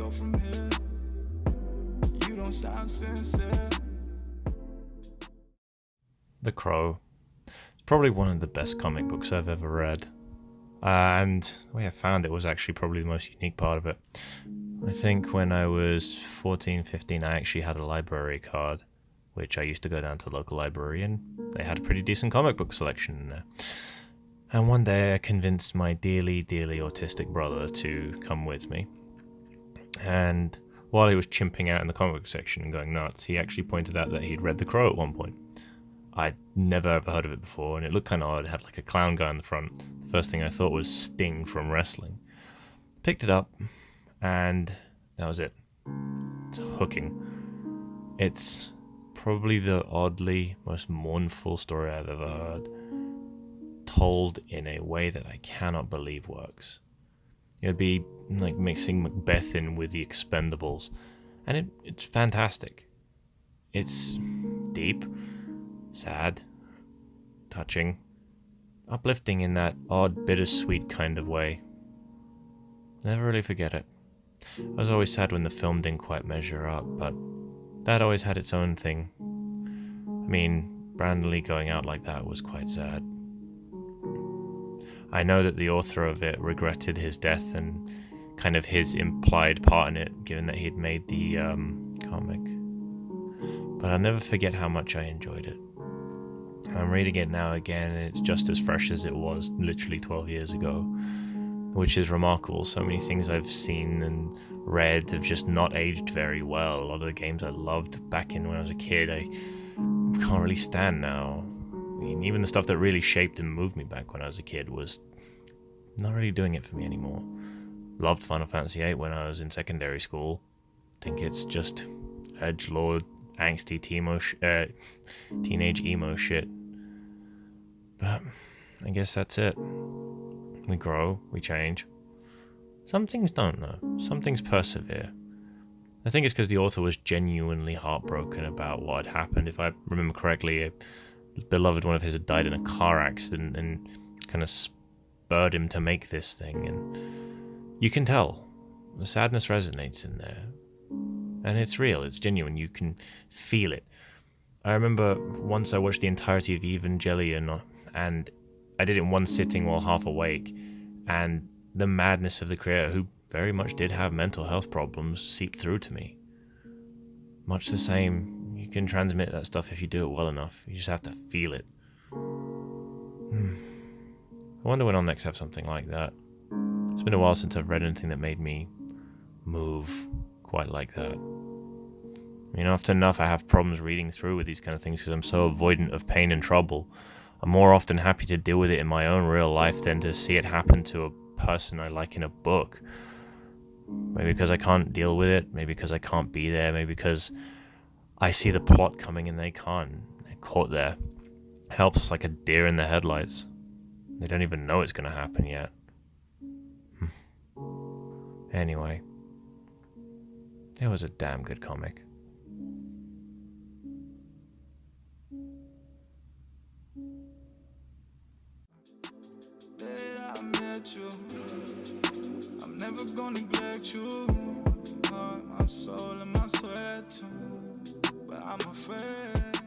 go from here? You don't sound sincere. The Crow. It's probably one of the best comic books I've ever read. And the way I found it was actually probably the most unique part of it. I think when I was 14, 15, I actually had a library card, which I used to go down to the local library, and they had a pretty decent comic book selection in there. And one day I convinced my dearly, dearly autistic brother to come with me. And while he was chimping out in the comic book section and going nuts, he actually pointed out that he'd read The Crow at one point. I'd never ever heard of it before, and it looked kind of odd. It had like a clown guy on the front. The first thing I thought was Sting from wrestling. Picked it up, and that was it. It's hooking. It's probably the oddly most mournful story I've ever heard, told in a way that I cannot believe works. It'd be like mixing Macbeth in with the Expendables, and it's fantastic. It's deep, sad, touching, uplifting in that odd, bittersweet kind of way. Never really forget it. I was always sad when the film didn't quite measure up, but that always had its own thing. I mean, Brandon Lee going out like that was quite sad. I know that the author of it regretted his death and kind of his implied part in it, given that he'd made the comic. But I'll never forget how much I enjoyed it. I'm reading it now again, and it's just as fresh as it was literally 12 years ago, which is remarkable. So many things I've seen and read have just not aged very well. A lot of the games I loved back in when I was a kid, I can't really stand now. I mean, even the stuff that really shaped and moved me back when I was a kid was not really doing it for me anymore. Loved Final Fantasy VIII when I was in secondary school. Think it's just edgelord, angsty teenage emo shit. But I guess that's it. We grow, we change. Some things don't, though. Some things persevere. I think it's because the author was genuinely heartbroken about what had happened. If I remember correctly, a beloved one of his had died in a car accident and kind of spurred him to make this thing. And you can tell. The sadness resonates in there. And it's real, it's genuine, you can feel it. I remember once I watched the entirety of Evangelion, and I did it in one sitting while half awake, and the madness of the creator, who very much did have mental health problems, seeped through to me. Much the same, you can transmit that stuff if you do it well enough. You just have to feel it. I wonder when I'll next have something like that. It's been a while since I've read anything that made me move quite like that. I mean, often enough I have problems reading through with these kind of things because I'm so avoidant of pain and trouble. I'm more often happy to deal with it in my own real life than to see it happen to a person I like in a book. Maybe because I can't deal with it, maybe because I can't be there, maybe because I see the plot coming and they can't. They're caught there. Helps like a deer in the headlights. They don't even know it's going to happen yet. Anyway, it was a damn good comic. I met you. I'm never gonna neglect you. Heart, my soul, and my sweat too. But I'm afraid